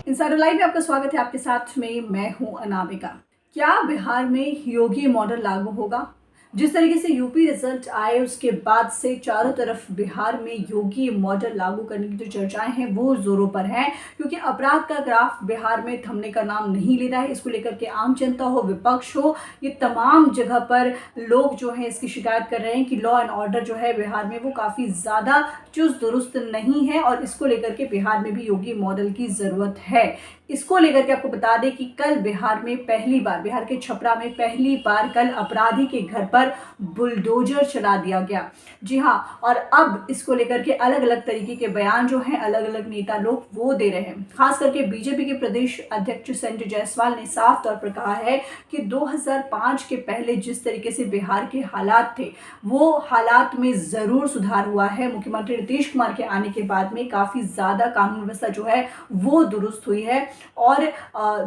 Insider live में आपका स्वागत है। आपके साथ में मैं हूं अनामिका। क्या बिहार में योगी मॉडल लागू होगा? जिस तरीके से यूपी रिजल्ट आए उसके बाद से चारों तरफ बिहार में योगी मॉडल लागू करने की जो चर्चाएं हैं वो जोरों पर हैं, क्योंकि अपराध का ग्राफ बिहार में थमने का नाम नहीं ले रहा है। इसको लेकर के आम जनता हो, विपक्ष हो, ये तमाम जगह पर लोग जो है इसकी शिकायत कर रहे हैं कि लॉ एंड ऑर्डर जो है बिहार में वो काफ़ी ज़्यादा चुस्त दुरुस्त नहीं है और इसको लेकर के बिहार में भी योगी मॉडल की ज़रूरत है। इसको लेकर के आपको बता दें कि कल बिहार में पहली बार, बिहार के छपरा में पहली बार कल अपराधी के घर पर बुलडोजर चला दिया गया। जी हाँ, और अब इसको लेकर के अलग अलग तरीके के बयान जो हैं अलग अलग नेता लोग वो दे रहे हैं। खास करके बीजेपी के प्रदेश अध्यक्ष संजय जायसवाल ने साफ तौर पर कहा है कि 2005 के पहले जिस तरीके से बिहार के हालात थे वो हालात में ज़रूर सुधार हुआ है। मुख्यमंत्री नीतीश कुमार के आने के बाद में काफ़ी ज़्यादा कानून व्यवस्था जो है वो दुरुस्त हुई है और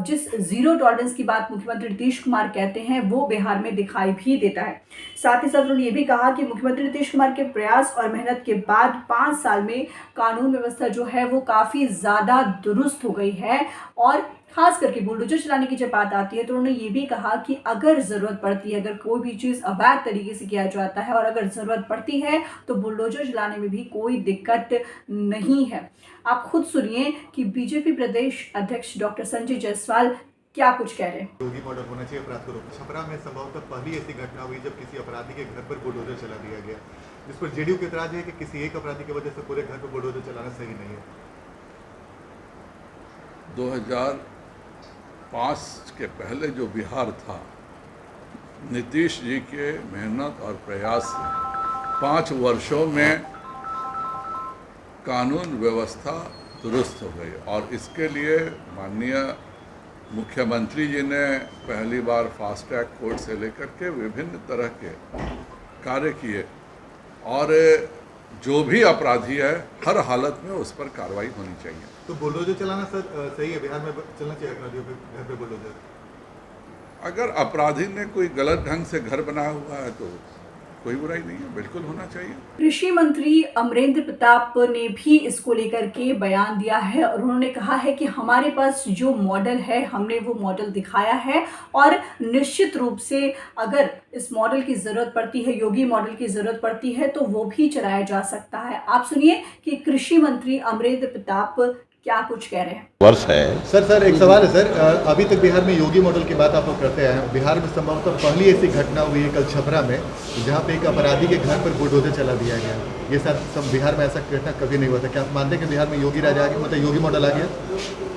जिस जीरो टॉलरेंस की बात मुख्यमंत्री नीतीश कुमार कहते हैं वो बिहार में दिखाई भी देता है। साथ ही साथ उन्होंने ये भी कहा कि मुख्यमंत्री नीतीश कुमार के प्रयास और मेहनत के बाद 5 साल में कानून व्यवस्था जो है वो काफ़ी ज़्यादा दुरुस्त हो गई है। और खास करके बुलडोजर चलाने की जब बात आती है तो उन्होंने ये भी कहा कि अगर ज़रूरत पड़ती है, अगर कोई भी चीज़ अवैध तरीके से किया जाता है और अगर ज़रूरत पड़ती है तो बुलडोजर चलाने में भी कोई दिक्कत नहीं है। आप खुद सुनिए कि बीजेपी प्रदेश अध्यक्ष डॉक्टर संजय जायसवाल क्या कुछ कह रहे हैं। योगी मॉडल होना चाहिए अपराध को रोकने। छपरा में संभवतः पहली ऐसी घटना हुई जब किसी अपराधी के घर पर बुलडोजर चला दिया गया, जिस पर जेडीयू का एतराज है कि किसी एक अपराधी की वजह से पूरे घर पर बुलडोजर चलाना सही नहीं है। 2005 के पहले जो बिहार था, नीतीश जी के मेहनत और प्रयास से 5 वर्षों में कानून व्यवस्था दुरुस्त हो गई और इसके लिए माननीय मुख्यमंत्री जी ने पहली बार फास्ट ट्रैक कोर्ट से लेकर के विभिन्न तरह के कार्य किए और जो भी अपराधी है हर हालत में उस पर कार्रवाई होनी चाहिए। तो बुलडोजर चलाना सही है? बिहार में चलना चाहिए अपराधियों के घर पे बुलडोजर? अगर अपराधी ने कोई गलत ढंग से घर बनाया हुआ है तो कोई बुराई नहीं है, बिल्कुल होना चाहिए। कृषि मंत्री अमरेंद्र प्रताप ने भी इसको लेकर के बयान दिया है और उन्होंने कहा है कि हमारे पास जो मॉडल है हमने वो मॉडल दिखाया है और निश्चित रूप से अगर इस मॉडल की ज़रूरत पड़ती है, योगी मॉडल की ज़रूरत पड़ती है तो वो भी चलाया जा सकता है। आप सुनिए कि कृषि मंत्री अमरेंद्र प्रताप क्या कुछ कह रहे हैं। वर्ष है सर एक सवाल है सर। अभी तक बिहार में योगी मॉडल की बात आप लोग करते हैं। बिहार में संभवतः पहली ऐसी घटना हुई है कल छपरा में जहाँ पे एक अपराधी के घर पर बुलडोजर चला दिया गया। ये सब बिहार में ऐसा घटना कभी नहीं हुआ था। क्या आप मानते हैं कि बिहार में योगी राज आ गया, मतलब योगी मॉडल आ गया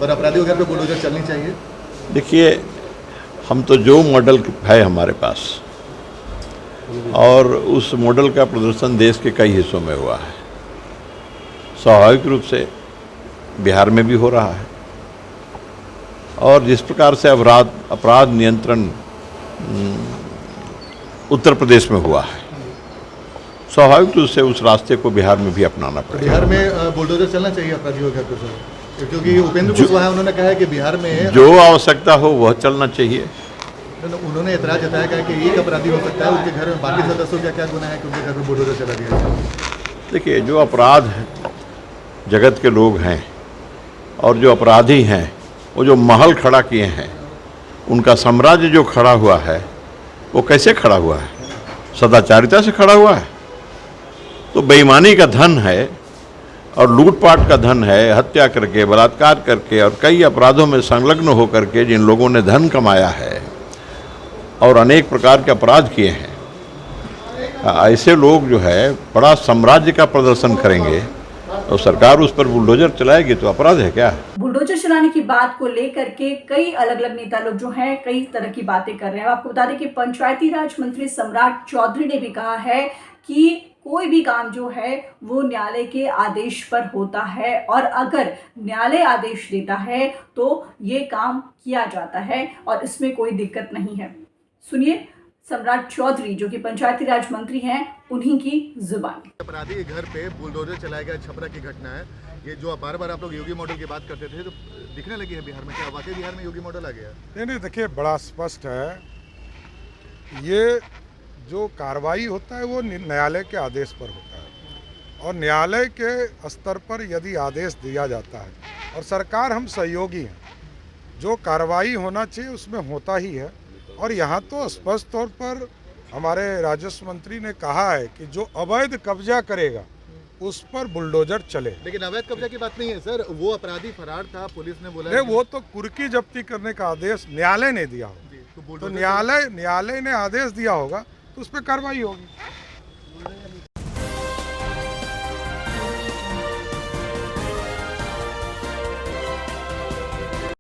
और अपराधियों के घर पर बुलडोजर चलनी चाहिए? देखिए, हम तो जो मॉडल है हमारे पास और उस मॉडल का प्रदर्शन देश के कई हिस्सों में हुआ है। स्वाभाविक रूप से बिहार में भी हो रहा है और जिस प्रकार से अपराध नियंत्रण उत्तर प्रदेश में हुआ है, स्वाभाविक रूप से उस रास्ते को बिहार में भी अपनाना पड़ेगा। बिहार में बुलडोजर चलना चाहिए अपराधियों के घर पर सर, क्योंकि उपेंद्र कुशवाहा उन्होंने कहा है कि बिहार में जो आवश्यकता हो वह चलना चाहिए। उन्होंने एतराज जताया कि एक अपराधी हो सकता है, उनके घर में बाकी सदस्यों का क्या गुनाह है कि उनके घर में बुलडोजर चला दिया जाए? देखिए, जो अपराध जगत के लोग हैं और जो अपराधी हैं वो जो महल खड़ा किए हैं, उनका साम्राज्य जो खड़ा हुआ है वो कैसे खड़ा हुआ है? सदाचारिता से खड़ा हुआ है। तो बेईमानी का धन है और लूटपाट का धन है, हत्या करके, बलात्कार करके और कई अपराधों में संलग्न होकर के जिन लोगों ने धन कमाया है और अनेक प्रकार के अपराध किए हैं, ऐसे लोग जो है बड़ा साम्राज्य का प्रदर्शन करेंगे तो सरकार उस पर बुलडोजर चलाएगी तो अपराध है क्या? बुलडोजर चलाने की बात को लेकर के कई अलग अलग नेता लोग जो हैं कई तरह की बातें कर रहे हैं। आपको बता दें कि पंचायती राज मंत्री सम्राट चौधरी ने भी कहा है कि कोई भी काम जो है वो न्यायालय के आदेश पर होता है और अगर न्यायालय आदेश देता है तो ये काम किया जाता है और इसमें कोई दिक्कत नहीं है। सुनिए सम्राट चौधरी जो कि पंचायती राज मंत्री हैं, उन्हीं की जुबान। अपराधी के घर पे बुलडोजर चलाया गया, छपरा की घटना है ये। जो बार बार आप लोग योगी मॉडल की बात करते थे तो दिखने लगी है बिहार में, क्या वाकई बिहार में योगी मॉडल आ गया? नहीं, देखिए बड़ा स्पष्ट है। ये जो कार्रवाई होता है वो न्यायालय के आदेश पर होता है और न्यायालय के स्तर पर यदि आदेश दिया जाता है और सरकार हम सहयोगी हैं। जो कार्रवाई होना चाहिए उसमें होता ही है। और यहाँ तो स्पष्ट तौर पर हमारे राजस्व मंत्री ने कहा है कि जो अवैध कब्जा करेगा उस पर बुलडोजर चले। लेकिन अवैध कब्जा की बात नहीं है सर, वो अपराधी फरार था, पुलिस ने बोला नहीं, वो तो कुर्की जब्ती करने का आदेश न्यायालय ने दिया होगा, तो न्यायालय ने आदेश दिया होगा तो उस पर कार्रवाई होगी।